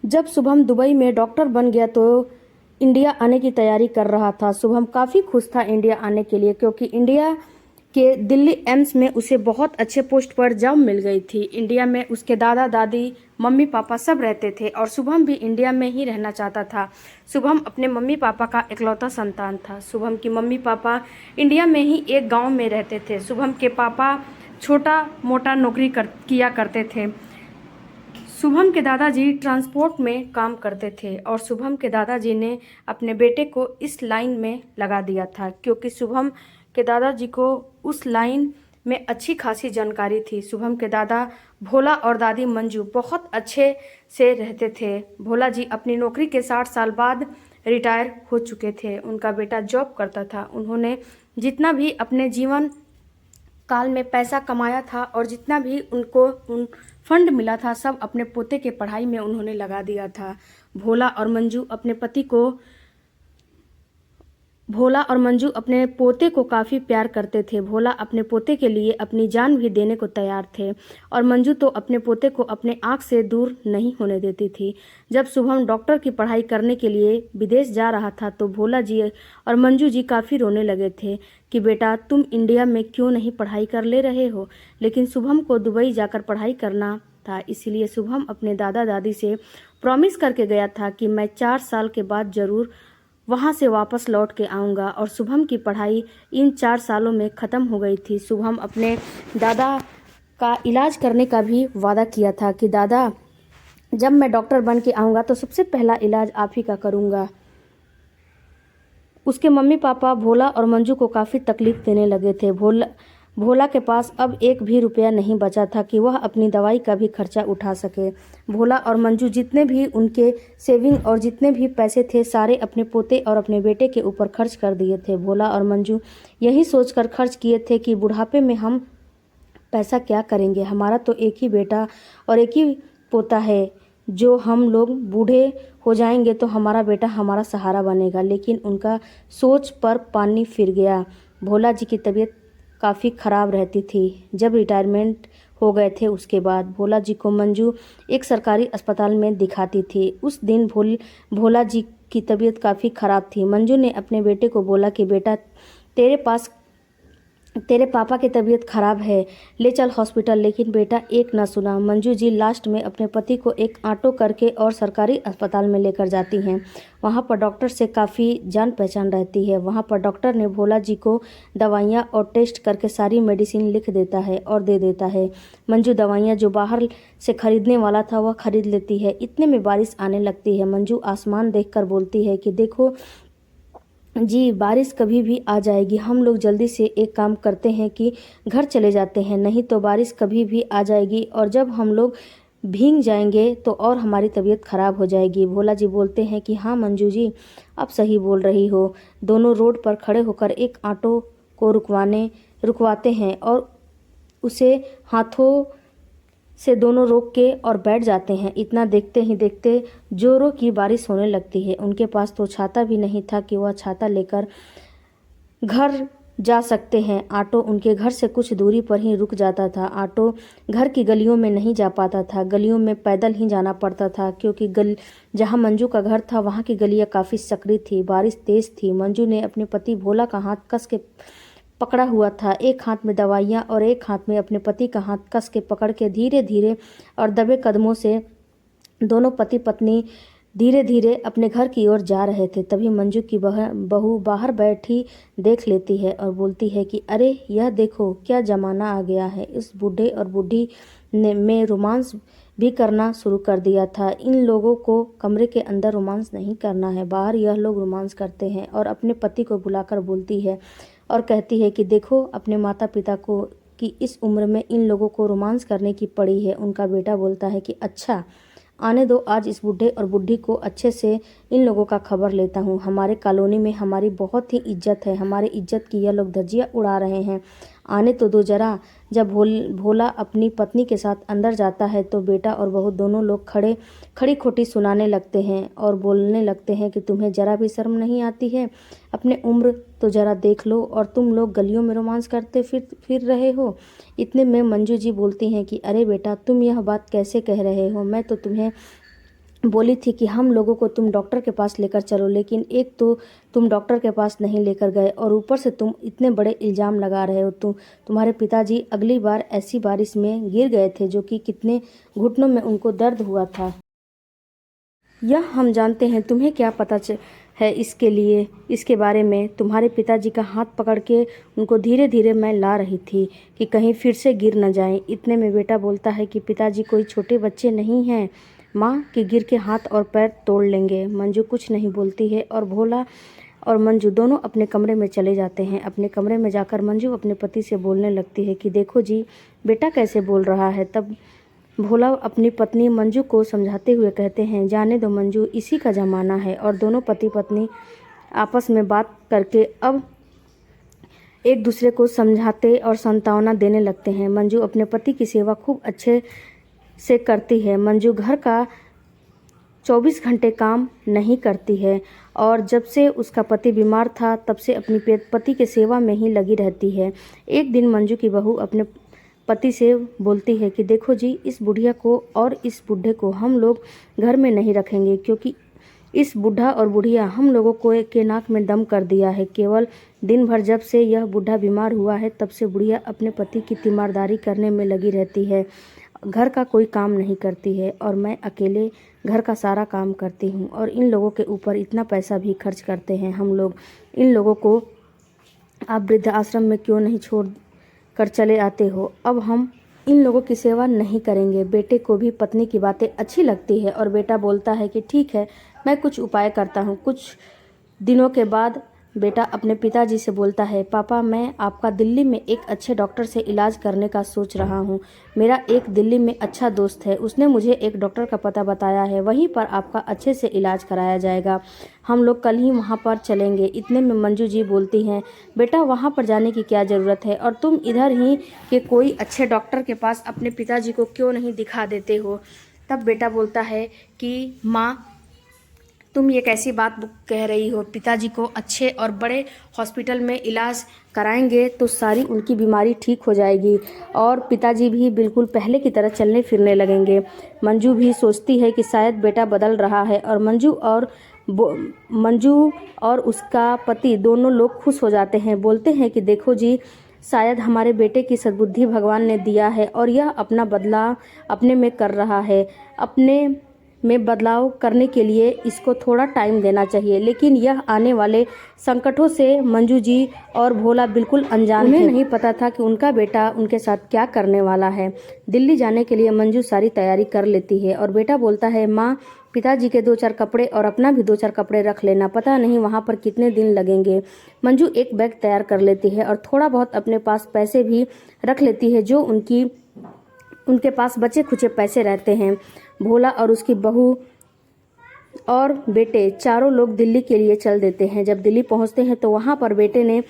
जब शुभम दुबई में डॉक्टर बन गया तो इंडिया आने की तैयारी कर रहा था। शुभम काफ़ी खुश था इंडिया आने के लिए, क्योंकि इंडिया के दिल्ली एम्स में उसे बहुत अच्छे पोस्ट पर जॉब मिल गई थी। इंडिया में उसके दादा दादी, मम्मी पापा सब रहते थे और शुभम भी इंडिया में ही रहना चाहता था। शुभम अपने मम्मी पापा का इकलौता संतान था। शुभम की मम्मी पापा इंडिया में ही एक गांव में रहते थे। शुभम के पापा छोटा मोटा नौकरी किया करते थे। शुभम के दादाजी ट्रांसपोर्ट में काम करते थे और शुभम के दादाजी ने अपने बेटे को इस लाइन में लगा दिया था, क्योंकि शुभम के दादाजी को उस लाइन में अच्छी खासी जानकारी थी। शुभम के दादा भोला और दादी मंजू बहुत अच्छे से रहते थे। भोला जी अपनी नौकरी के 60 साल बाद रिटायर हो चुके थे। उनका बेटा जॉब करता था। उन्होंने जितना भी अपने जीवन काल में पैसा कमाया था और जितना भी उनको फंड मिला था, सब अपने पोते के पढ़ाई में उन्होंने लगा दिया था। भोला और मंजू अपने पति को भोला और मंजू अपने पोते को काफ़ी प्यार करते थे। भोला अपने पोते के लिए अपनी जान भी देने को तैयार थे और मंजू तो अपने पोते को अपने आँख से दूर नहीं होने देती थी। जब शुभम डॉक्टर की पढ़ाई करने के लिए विदेश जा रहा था तो भोला जी और मंजू जी काफ़ी रोने लगे थे कि बेटा तुम इंडिया में क्यों नहीं पढ़ाई कर ले रहे हो। लेकिन शुभम को दुबई जाकर पढ़ाई करना था, इसीलिए शुभम अपने दादा दादी से प्रॉमिस करके गया था कि मैं 4 साल के बाद ज़रूर वहाँ से वापस लौट के आऊँगा। और शुभम की पढ़ाई इन 4 सालों में ख़त्म हो गई थी। शुभम अपने दादा का इलाज करने का भी वादा किया था कि दादा जब मैं डॉक्टर बन के आऊँगा तो सबसे पहला इलाज आप ही का करूँगा। उसके मम्मी पापा भोला और मंजू को काफ़ी तकलीफ़ देने लगे थे। भोला के पास अब एक भी रुपया नहीं बचा था कि वह अपनी दवाई का भी खर्चा उठा सके। भोला और मंजू जितने भी उनके सेविंग और जितने भी पैसे थे सारे अपने पोते और अपने बेटे के ऊपर खर्च कर दिए थे। भोला और मंजू यही सोचकर खर्च किए थे कि बुढ़ापे में हम पैसा क्या करेंगे, हमारा तो एक ही बेटा और एक ही पोता है। जो हम लोग बूढ़े हो जाएंगे तो हमारा बेटा हमारा सहारा बनेगा। लेकिन उनका सोच पर पानी फिर गया। भोला जी की तबीयत काफ़ी ख़राब रहती थी। जब रिटायरमेंट हो गए थे उसके बाद भोला जी को मंजू एक सरकारी अस्पताल में दिखाती थी। उस दिन भोला जी की तबीयत काफ़ी ख़राब थी। मंजू ने अपने बेटे को बोला कि बेटा तेरे पापा की तबीयत ख़राब है, ले चल हॉस्पिटल। लेकिन बेटा एक ना सुना। मंजू जी लास्ट में अपने पति को एक ऑटो करके और सरकारी अस्पताल में लेकर जाती हैं। वहाँ पर डॉक्टर से काफ़ी जान पहचान रहती है। वहाँ पर डॉक्टर ने भोला जी को दवाइयाँ और टेस्ट करके सारी मेडिसिन लिख देता है और दे देता है। मंजू दवाइयाँ जो बाहर से खरीदने वाला था वह खरीद लेती है। इतने में बारिश आने लगती है। मंजू आसमान देखकर बोलती है कि देखो जी, बारिश कभी भी आ जाएगी। हम लोग जल्दी से एक काम करते हैं कि घर चले जाते हैं, नहीं तो बारिश कभी भी आ जाएगी और जब हम लोग भीग जाएंगे तो और हमारी तबीयत ख़राब हो जाएगी। भोला जी बोलते हैं कि हाँ मंजू जी, आप सही बोल रही हो। दोनों रोड पर खड़े होकर एक ऑटो को रुकवाते हैं और उसे हाथों से दोनों रोक के और बैठ जाते हैं। इतना देखते ही देखते जोरों की बारिश होने लगती है। उनके पास तो छाता भी नहीं था कि वह छाता लेकर घर जा सकते हैं। ऑटो उनके घर से कुछ दूरी पर ही रुक जाता था। ऑटो घर की गलियों में नहीं जा पाता था। गलियों में पैदल ही जाना पड़ता था, क्योंकि जहाँ मंजू का घर था वहाँ की गलियाँ काफ़ी सकरी थी। बारिश तेज़ थी। मंजू ने अपने पति भोला का हाथ कस के पकड़ा हुआ था। एक हाथ में दवाइयाँ और एक हाथ में अपने पति का हाथ कस के पकड़ के धीरे धीरे और दबे कदमों से दोनों पति पत्नी धीरे धीरे अपने घर की ओर जा रहे थे। तभी मंजू की बहू बाहर बैठी देख लेती है और बोलती है कि अरे यह देखो क्या ज़माना आ गया है। इस बूढ़े और बूढ़ी ने में रोमांस भी करना शुरू कर दिया था। इन लोगों को कमरे के अंदर रोमांस नहीं करना है, बाहर यह लोग रोमांस करते हैं। और अपने पति को बुलाकर बोलती है और कहती है कि देखो अपने माता पिता को कि इस उम्र में इन लोगों को रोमांस करने की पड़ी है। उनका बेटा बोलता है कि अच्छा आने दो, आज इस बूढ़े और बूढ़ी को अच्छे से इन लोगों का खबर लेता हूँ। हमारे कॉलोनी में हमारी बहुत ही इज्जत है, हमारी इज्जत की यह लोग धज्जियाँ उड़ा रहे हैं, आने तो दो जरा। जब भोला अपनी पत्नी के साथ अंदर जाता है तो बेटा और बहू दोनों लोग खड़ी खोटी सुनाने लगते हैं और बोलने लगते हैं कि तुम्हें जरा भी शर्म नहीं आती है, अपने उम्र तो जरा देख लो और तुम लोग गलियों में रोमांस करते फिर रहे हो। इतने में मंजू जी बोलती हैं कि अरे बेटा तुम यह बात कैसे कह रहे हो, मैं तो तुम्हें बोली थी कि हम लोगों को तुम डॉक्टर के पास लेकर चलो, लेकिन एक तो तुम डॉक्टर के पास नहीं लेकर गए और ऊपर से तुम इतने बड़े इल्ज़ाम लगा रहे हो। तुम्हारे पिताजी अगली बार ऐसी बारिश में गिर गए थे जो कि कितने घुटनों में उनको दर्द हुआ था, यह हम जानते हैं। तुम्हें क्या पता है इसके बारे में? तुम्हारे पिताजी का हाथ पकड़ के उनको धीरे धीरे मैं ला रही थी कि कहीं फिर से गिर न जाएं। इतने में बेटा बोलता है कि पिताजी कोई छोटे बच्चे नहीं हैं माँ, कि गिर के हाथ और पैर तोड़ लेंगे। मंजू कुछ नहीं बोलती है और भोला और मंजू दोनों अपने कमरे में चले जाते हैं। अपने कमरे में जाकर मंजू अपने पति से बोलने लगती है कि देखो जी, बेटा कैसे बोल रहा है। तब भोला अपनी पत्नी मंजू को समझाते हुए कहते हैं, जाने दो मंजू, इसी का ज़माना है। और दोनों पति पत्नी आपस में बात करके अब एक दूसरे को समझाते और सांत्वना देने लगते हैं। मंजू अपने पति की सेवा खूब अच्छे से करती है। मंजू घर का 24 घंटे काम नहीं करती है और जब से उसका पति बीमार था तब से अपनी पति के सेवा में ही लगी रहती है। एक दिन मंजू की बहू अपने पति से बोलती है कि देखो जी, इस बुढ़िया को और इस बूढ़े को हम लोग घर में नहीं रखेंगे, क्योंकि इस बूढ़ा और बुढ़िया हम लोगों को के नाक में दम कर दिया है। केवल दिन भर जब से यह बूढ़ा बीमार हुआ है तब से बुढ़िया अपने पति की तीमारदारी करने में लगी रहती है, घर का कोई काम नहीं करती है और मैं अकेले घर का सारा काम करती हूँ। और इन लोगों के ऊपर इतना पैसा भी खर्च करते हैं हम लोग। इन लोगों को आप वृद्ध आश्रम में क्यों नहीं छोड़ कर चले आते हो? अब हम इन लोगों की सेवा नहीं करेंगे। बेटे को भी पत्नी की बातें अच्छी लगती है और बेटा बोलता है कि ठीक है, मैं कुछ उपाय करता हूँ। कुछ दिनों के बाद बेटा अपने पिताजी से बोलता है, पापा मैं आपका दिल्ली में एक अच्छे डॉक्टर से इलाज करने का सोच रहा हूँ। मेरा एक दिल्ली में अच्छा दोस्त है, उसने मुझे एक डॉक्टर का पता बताया है, वहीं पर आपका अच्छे से इलाज कराया जाएगा। हम लोग कल ही वहाँ पर चलेंगे। इतने में मंजू जी बोलती हैं, बेटा वहाँ पर जाने की क्या ज़रूरत है, और तुम इधर ही के कोई अच्छे डॉक्टर के पास अपने पिताजी को क्यों नहीं दिखा देते हो? तब बेटा बोलता है कि माँ, तुम ये कैसी बात कह रही हो? पिताजी को अच्छे और बड़े हॉस्पिटल में इलाज कराएंगे तो सारी उनकी बीमारी ठीक हो जाएगी और पिताजी भी बिल्कुल पहले की तरह चलने फिरने लगेंगे। मंजू भी सोचती है कि शायद बेटा बदल रहा है और मंजू और उसका पति दोनों लोग खुश हो जाते हैं। बोलते हैं कि देखो जी, शायद हमारे बेटे की सद्बुद्धि भगवान ने दिया है और यह अपना बदलाव अपने में कर रहा है। अपने में बदलाव करने के लिए इसको थोड़ा टाइम देना चाहिए। लेकिन यह आने वाले संकटों से मंजू जी और भोला बिल्कुल अनजान थे। उन्हें नहीं पता था कि उनका बेटा उनके साथ क्या करने वाला है। दिल्ली जाने के लिए मंजू सारी तैयारी कर लेती है और बेटा बोलता है, माँ पिताजी के 2-4 कपड़े और अपना भी 2-4 कपड़े रख लेना, पता नहीं वहाँ पर कितने दिन लगेंगे। मंजू एक बैग तैयार कर लेती है और थोड़ा बहुत अपने पास पैसे भी रख लेती है जो उनके पास बचे खुचे पैसे रहते हैं। भोला और उसकी बहू और बेटे चारों लोग दिल्ली के लिए चल देते हैं। जब दिल्ली पहुंचते हैं तो वहां पर बेटे ने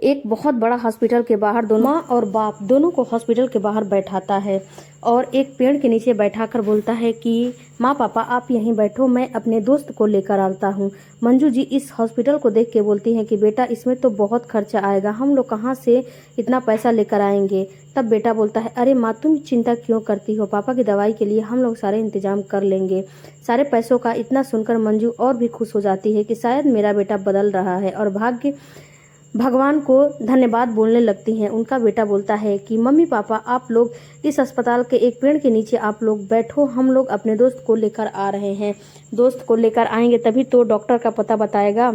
एक बहुत बड़ा हॉस्पिटल के बाहर दोनों माँ और बाप दोनों को हॉस्पिटल के बाहर बैठाता है और एक पेड़ के नीचे बैठाकर बोलता है कि माँ पापा आप यहीं बैठो, मैं अपने दोस्त को लेकर आता हूँ। मंजू जी इस हॉस्पिटल को देख के बोलती हैं कि बेटा इसमें तो बहुत खर्चा आएगा, हम लोग कहाँ से इतना पैसा लेकर आएंगे। तब बेटा बोलता है, अरे माँ तुम चिंता क्यों करती हो, पापा की दवाई के लिए हम लोग सारे इंतजाम कर लेंगे। सारे पैसों का इतना सुनकर मंजू और भी खुश हो जाती है कि शायद मेरा बेटा बदल रहा है और भगवान को धन्यवाद बोलने लगती हैं। उनका बेटा बोलता है कि मम्मी पापा आप लोग इस अस्पताल के एक पेड़ के नीचे आप लोग बैठो, हम लोग अपने दोस्त को लेकर आ रहे हैं। दोस्त को लेकर आएंगे तभी तो डॉक्टर का पता बताएगा,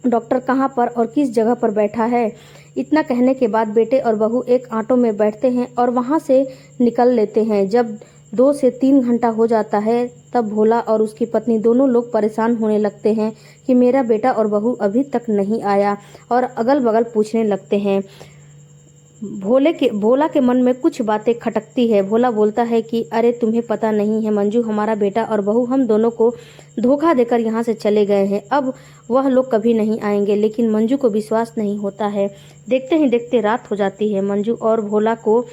डॉक्टर कहाँ पर और किस जगह पर बैठा है। इतना कहने के बाद बेटे और बहू एक ऑटो में बैठते हैं और वहाँ से निकल लेते हैं। जब 2 से 3 घंटा हो जाता है तब भोला और उसकी पत्नी दोनों लोग परेशान होने लगते हैं कि मेरा बेटा और बहू अभी तक नहीं आया और अगल बगल पूछने लगते हैं। भोला के मन में कुछ बातें खटकती है। भोला बोलता है कि अरे तुम्हें पता नहीं है मंजू, हमारा बेटा और बहू हम दोनों को धोखा देकर यहाँ से चले गए हैं, अब वह लोग कभी नहीं आएंगे। लेकिन मंजू को विश्वास नहीं होता है। देखते ही देखते रात हो जाती है। मंजू और भोला को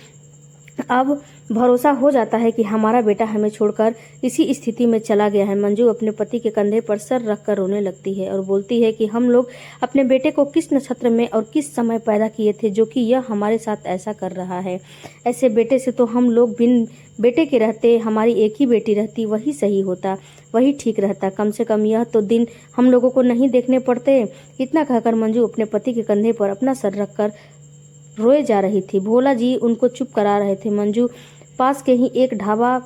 अब भरोसा हो जाता है कि हमारा बेटा हमें छोड़कर इसी स्थिति में चला गया है। मंजू अपने पति के कंधे पर सर रखकर रोने लगती है और बोलती है कि हम लोग अपने बेटे को किस नक्षत्र में और किस समय पैदा किए थे जो कि यह हमारे साथ ऐसा कर रहा है। ऐसे बेटे से तो हम लोग बिन बेटे के रहते, हमारी एक ही बेटी रहती, वही सही होता, वही ठीक रहता। कम से कम यह तो दिन हम लोगों को नहीं देखने पड़ते। इतना कहकर मंजू अपने पति के कंधे पर अपना सर रखकर रोए जा रही थी। भोला जी उनको चुप करा रहे थे। मंजू पास के ही एक ढाबा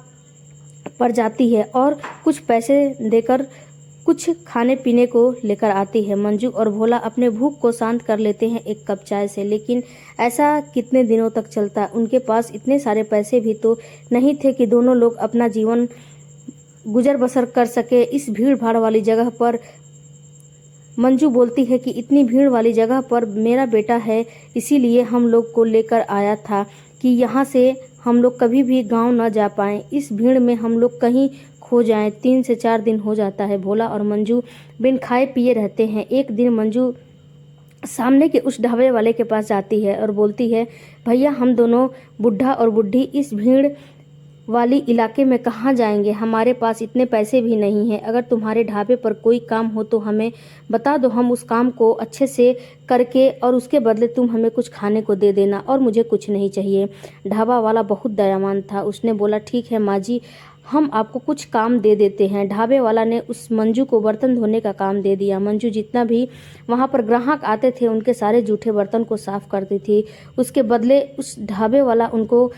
पर जाती है और कुछ पैसे देकर कुछ खाने पीने को लेकर आती है। मंजू और भोला अपने भूख को शांत कर लेते हैं एक कप चाय से, लेकिन ऐसा कितने दिनों तक चलता। उनके पास इतने सारे पैसे भी तो नहीं थे कि दोनों लोग अपना जीवन गुजर बसर कर सके। इस भीड़ भाड़ वाली जगह पर मंजू बोलती है कि इतनी भीड़ वाली जगह पर मेरा बेटा है, इसीलिए हम लोग को लेकर आया था कि यहाँ से हम लोग कभी भी गांव न जा पाएं, इस भीड़ में हम लोग कहीं खो जाएं। 3 से 4 दिन हो जाता है। भोला और मंजू बिन खाए पिए रहते हैं। एक दिन मंजू सामने के उस ढाबे वाले के पास जाती है और बोलती है, भैया हम दोनों बुढ़ा और बुढ़ी इस भीड़ वाली इलाके में कहाँ जाएंगे, हमारे पास इतने पैसे भी नहीं हैं। अगर तुम्हारे ढाबे पर कोई काम हो तो हमें बता दो, हम उस काम को अच्छे से करके और उसके बदले तुम हमें कुछ खाने को दे देना, और मुझे कुछ नहीं चाहिए। ढाबा वाला बहुत दयावान था। उसने बोला, ठीक है माँ जी, हम आपको कुछ काम दे देते हैं। ढाबे वाला ने उस मंजू को बर्तन धोने का काम दे दिया। मंजू जितना भी वहाँ पर ग्राहक आते थे उनके सारे जूठे बर्तन को साफ करती थी। उसके बदले उस ढाबे वाला उनको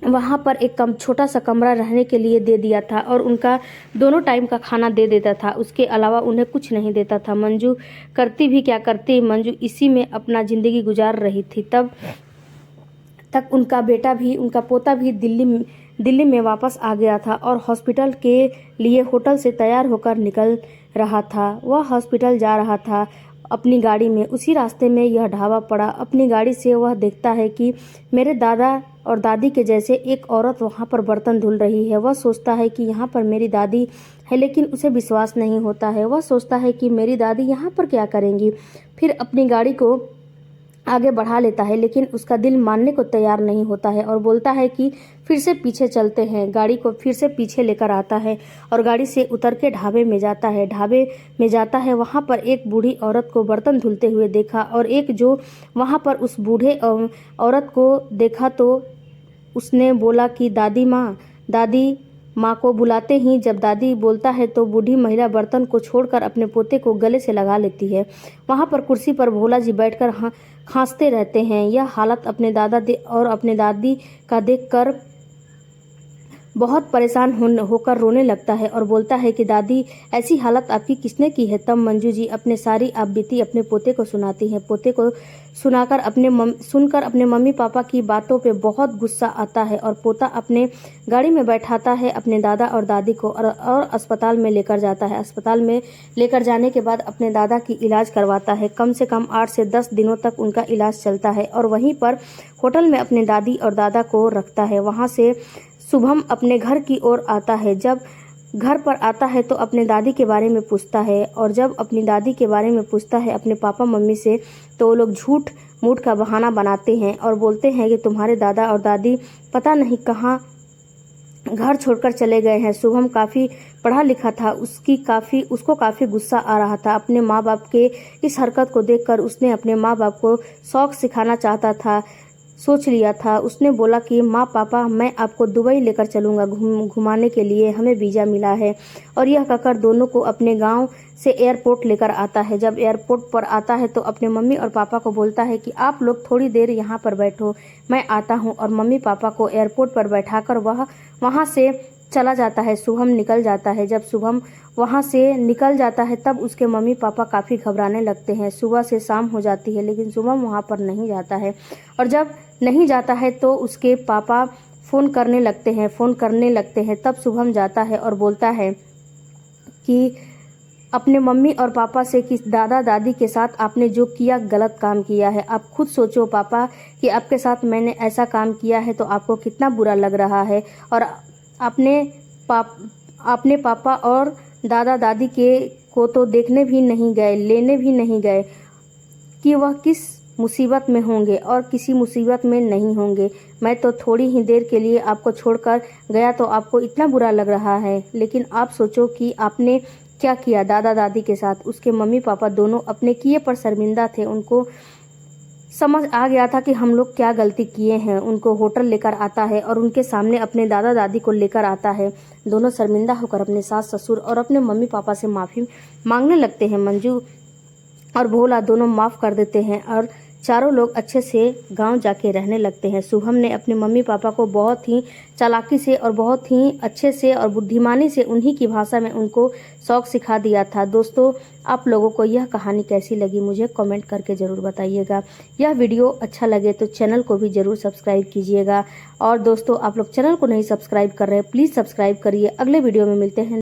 वहाँ पर एक छोटा सा कमरा रहने के लिए दे दिया था और उनका दोनों टाइम का खाना दे देता था। उसके अलावा उन्हें कुछ नहीं देता था। मंजू करती भी क्या करती, मंजू इसी में अपना ज़िंदगी गुजार रही थी। तब तक उनका बेटा भी, उनका पोता भी दिल्ली में वापस आ गया था और हॉस्पिटल के लिए होटल से तैयार होकर निकल रहा था। वह हॉस्पिटल जा रहा था अपनी गाड़ी में। उसी रास्ते में यह ढाबा पड़ा। अपनी गाड़ी से वह देखता है कि मेरे दादा और दादी के जैसे एक औरत वहाँ पर बर्तन धुल रही है। वह सोचता है कि यहाँ पर मेरी दादी है, लेकिन उसे विश्वास नहीं होता है। वह सोचता है कि मेरी दादी यहाँ पर क्या करेंगी। फिर अपनी गाड़ी को आगे बढ़ा लेता है, लेकिन उसका दिल मानने को तैयार नहीं होता है और बोलता है कि फिर से पीछे चलते हैं। गाड़ी को फिर से पीछे लेकर आता है और गाड़ी से उतर के ढाबे में जाता है। ढाबे में जाता है, वहाँ पर एक बूढ़ी औरत को बर्तन धुलते हुए देखा और एक जो वहाँ पर उस बूढ़े औरत को देखा तो उसने बोला कि दादी माँ को बुलाते ही जब दादी बोलता है तो बूढ़ी महिला बर्तन को छोड़कर अपने पोते को गले से लगा लेती है। वहाँ पर कुर्सी पर भोला जी बैठकर खांसते रहते हैं। यह हालत अपने दादा और अपने दादी का देखकर बहुत परेशान होकर रोने लगता है और बोलता है कि दादी, ऐसी हालत आपकी किसने की है। तब मंजू जी अपने सारी आप बीती अपने पोते को सुनाती हैं। पोते को सुनकर अपने मम्मी पापा की बातों पे बहुत गुस्सा आता है और पोता अपने गाड़ी में बैठाता है अपने दादा और दादी को और अस्पताल में लेकर जाता है। अस्पताल में लेकर जाने के बाद अपने दादा की इलाज करवाता है। कम से कम 8 से 10 दिनों तक उनका इलाज चलता है और वहीं पर होटल में अपने दादी और दादा को रखता है। वहाँ से शुभम अपने घर की ओर आता है। जब घर पर आता है तो अपने दादी के बारे में पूछता है और जब अपनी दादी के बारे में पूछता है अपने पापा मम्मी से तो वो लोग झूठ मूठ का बहाना बनाते हैं और बोलते हैं कि तुम्हारे दादा और दादी पता नहीं कहाँ घर छोड़कर चले गए हैं। शुभम काफ़ी पढ़ा लिखा था, उसको काफ़ी गुस्सा आ रहा था। अपने माँ बाप के इस हरकत को देखकर उसने अपने माँ बाप को शौक सिखाना चाहता था, सोच लिया था। उसने बोला कि माँ पापा, मैं आपको दुबई लेकर चलूँगा घुमाने के लिए, हमें वीज़ा मिला है। और यह कहकर दोनों को अपने गांव से एयरपोर्ट लेकर आता है। जब एयरपोर्ट पर आता है तो अपने मम्मी और पापा को बोलता है कि आप लोग थोड़ी देर यहाँ पर बैठो, मैं आता हूँ। और मम्मी पापा को एयरपोर्ट पर बैठाकर वह वहाँ से चला जाता है। शुभम निकल जाता है। जब शुभम वहाँ से निकल जाता है तब उसके मम्मी पापा काफ़ी घबराने लगते हैं। सुबह से शाम हो जाती है लेकिन शुभम वहाँ पर नहीं जाता है और जब नहीं जाता है तो उसके पापा फ़ोन करने लगते हैं। तब शुभम जाता है और बोलता है कि अपने मम्मी और पापा से कि दादा दादी के साथ आपने जो किया गलत काम किया है। आप खुद सोचो पापा कि आपके साथ मैंने ऐसा काम किया है तो आपको कितना बुरा लग रहा है। और अपने पापा और दादा दादी को तो देखने भी नहीं गए, लेने भी नहीं गए कि वह किस मुसीबत में होंगे और किसी मुसीबत में नहीं होंगे। मैं तो थोड़ी ही देर के लिए आपको छोड़कर गया तो आपको इतना बुरा लग रहा है, लेकिन आप सोचो कि आपने क्या किया दादा दादी के साथ। उसके मम्मी पापा दोनों अपने किए पर शर्मिंदा थे। उनको समझ आ गया था कि हम लोग क्या गलती किए हैं। उनको होटल लेकर आता है और उनके सामने अपने दादा दादी को लेकर आता है। दोनों शर्मिंदा होकर अपने सास ससुर और अपने मम्मी पापा से माफ़ी मांगने लगते हैं। मंजू और भोला दोनों माफ़ कर देते हैं और चारों लोग अच्छे से गांव जाके रहने लगते हैं। शुभम ने अपने मम्मी पापा को बहुत ही चालाकी से और बहुत ही अच्छे से और बुद्धिमानी से उन्हीं की भाषा में उनको शौक सिखा दिया था। दोस्तों, आप लोगों को यह कहानी कैसी लगी मुझे कमेंट करके ज़रूर बताइएगा। यह वीडियो अच्छा लगे तो चैनल को भी ज़रूर सब्सक्राइब कीजिएगा। और दोस्तों, आप लोग चैनल को नहीं सब्सक्राइब कर रहे हैं, प्लीज़ सब्सक्राइब करिए। अगले वीडियो में मिलते हैं।